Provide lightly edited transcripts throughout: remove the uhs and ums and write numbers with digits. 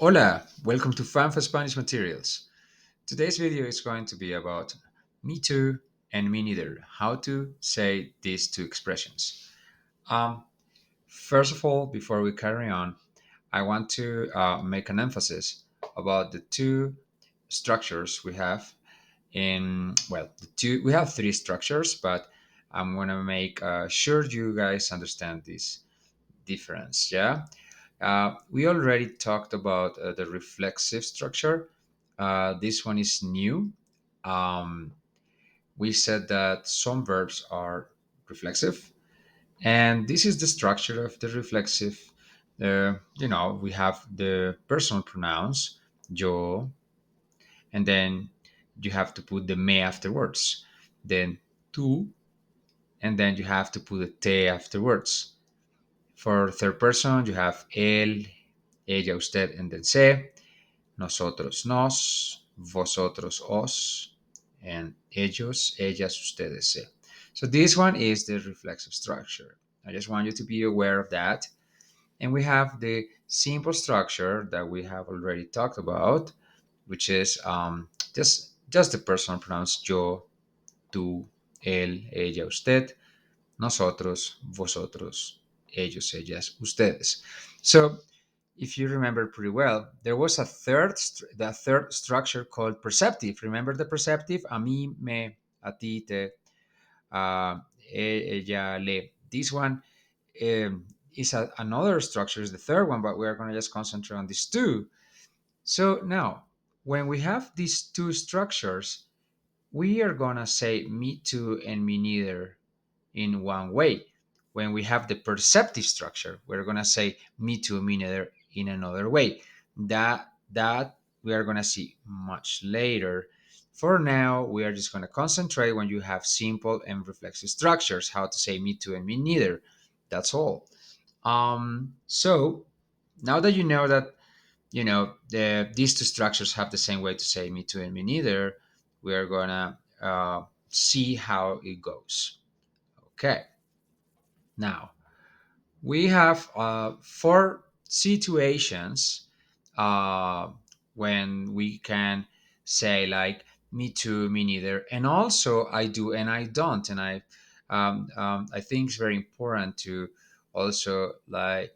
Hola, welcome to Fan for Spanish Materials. Today's video is going to be about me too and me neither, how to say these two expressions. Um, First of all, before we carry on, I want to make an emphasis about the two structures we have we have three structures, but I'm going to make sure you guys understand this difference, yeah? We already talked about the reflexive structure. This one is new. Um, we said that some verbs are reflexive, and this is the structure of the reflexive. We have the personal pronouns, yo, and then you have to put the me afterwards, then tú, and then you have to put the te afterwards. For third person, you have él, ella, usted, and then se. Nosotros, nos, vosotros, os, and ellos, ellas, ustedes, se. So this one is the reflexive structure. I just want you to be aware of that. And we have the simple structure that we have already talked about, which is just the personal pronouns yo, tú, él, ella, usted, nosotros, vosotros, ellos, ellas, ustedes. So if you remember pretty well, there was the third structure called perceptive. Remember the perceptive? A mí, me, a ti, te, ella, le. This one is another structure, is the third one, but we're going to just concentrate on these two. So now, when we have these two structures, we are going to say me too and me neither in one way. When we have the perceptive structure, we're going to say me too, me neither in another way. That we are going to see much later. For now, we are just going to concentrate when you have simple and reflexive structures, how to say me too and me neither. That's all. So now that you know that these two structures have the same way to say me too and me neither, we are gonna see how it goes. Okay. Now, we have four situations uh, when we can say like me too, me neither, and also I do and I don't. And I think it's very important to also like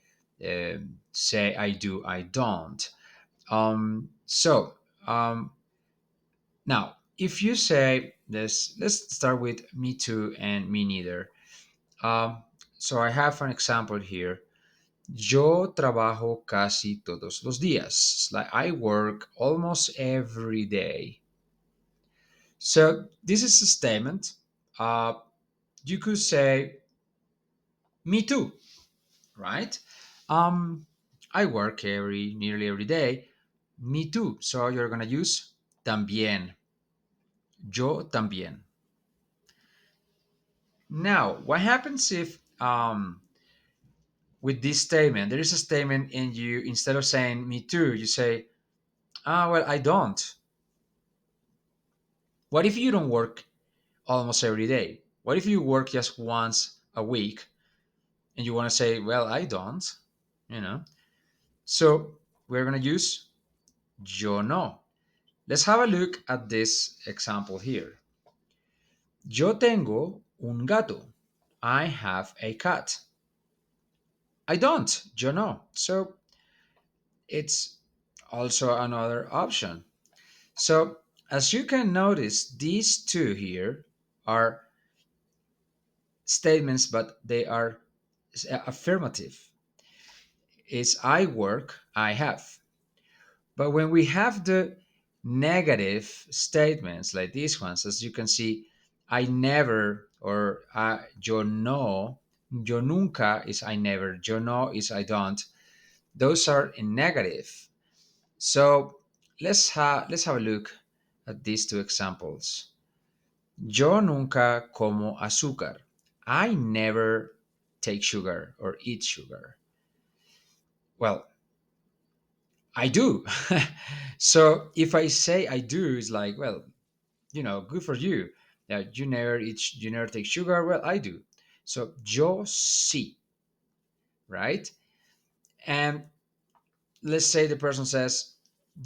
say I do, I don't. So now, if you say this, let's start with me too and me neither. Um, so I have an example here. Yo trabajo casi todos los días. Like I work almost every day. So this is a statement. Uh, you could say me too, right? Um, I work nearly every day. Me too. So you're gonna use también. Yo también. Now, what happens if with this statement there is a statement and you instead of saying me too, you say well, I don't. What if you don't work almost every day? What if you work just once a week and you want to say, well, I don't, you know? So we're going to use yo no. Let's have a look at this example here. Yo tengo un gato. I have a cat. I don't. Yo no. So it's also another option. So as you can notice, these two here are statements, but they are affirmative. Is I work, I have. But when we have the negative statements like these ones, as you can see, I never or yo no, yo nunca is I never, yo no is I don't. Those are in negative. So let's have a look at these two examples. Yo nunca como azúcar. I never take sugar or eat sugar. Well, I do. So if I say I do, it's like, well, good for you. You never take sugar. Well, I do. So yo sí, right? And let's say the person says,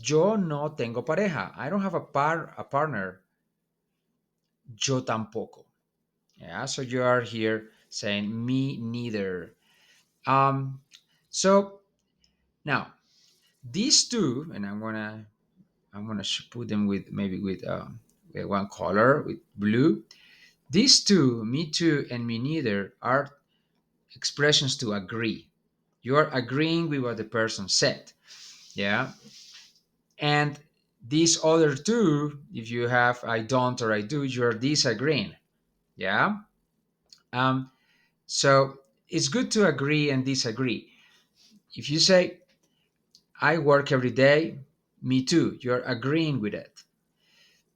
yo no tengo pareja. I don't have a partner. Yo tampoco. Yeah, so you are here saying me neither. Um, so now these two, and I'm gonna put them with maybe with one color with blue. These two, me too and me neither, are expressions to agree. You are agreeing with what the person said. Yeah, and these other two, if you have I don't or I do, you're disagreeing. Yeah. Um, so it's good to agree and disagree. If you say I work every day, me too, you're agreeing with it.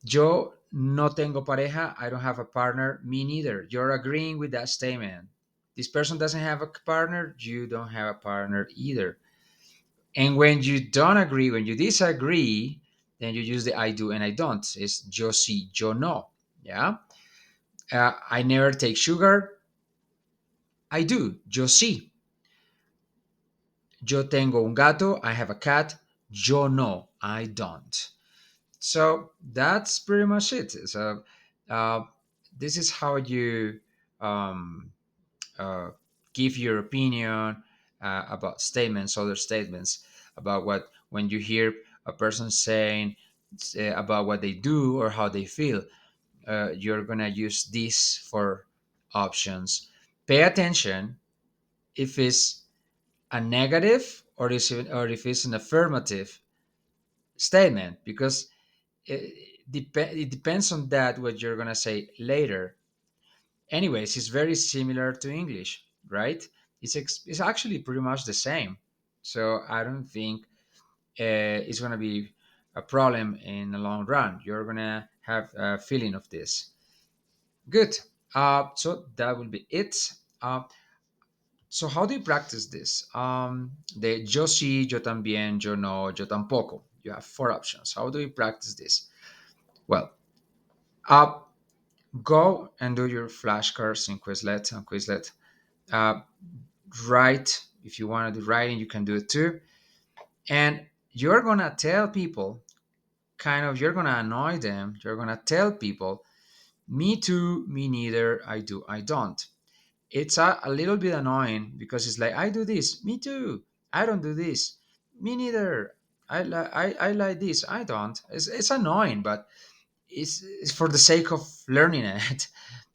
Yo no tengo pareja, I don't have a partner, me neither. You're agreeing with that statement. This person doesn't have a partner, you don't have a partner either. And when you don't agree, when you disagree, then you use the I do and I don't. It's yo sí, yo no. Yeah. I never take sugar. I do. Yo sí. Yo tengo un gato. I have a cat. Yo no. I don't. So that's pretty much it. So uh, this is how you um, uh, give your opinion about statements, other statements, about what when you hear a person saying about what they do or how they feel. You're gonna use this for options. Pay attention if it's a negative or if it's an affirmative statement because it depends on that what you're gonna say later. Anyways, it's very similar to English, right? It's actually pretty much the same. So I don't think it's gonna be a problem in the long run. You're gonna have a feeling of this. Good. So that will be it. So how do you practice this? The yo sí, yo también, yo no, yo tampoco. You have four options. How do you practice this? Well, uh, go and do your flashcards in Quizlet on Quizlet. Uh, write if you want to do writing, you can do it too. And you're gonna tell people, kind of, you're gonna annoy them. You're gonna tell people, me too, me neither, I do, I don't. It's a little bit annoying because it's like I do this, me too. I don't do this, me neither. I like this, I don't. It's annoying, but it's for the sake of learning it.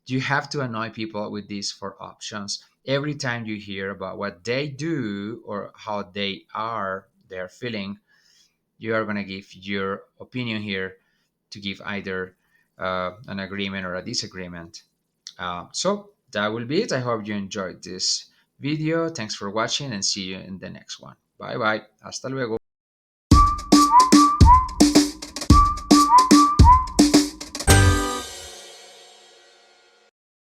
You have to annoy people with these four options. Every time you hear about what they do or how they're feeling, you are gonna give your opinion here to give either an agreement or a disagreement. So that will be it. I hope you enjoyed this video. Thanks for watching and see you in the next one. Bye bye. Hasta luego.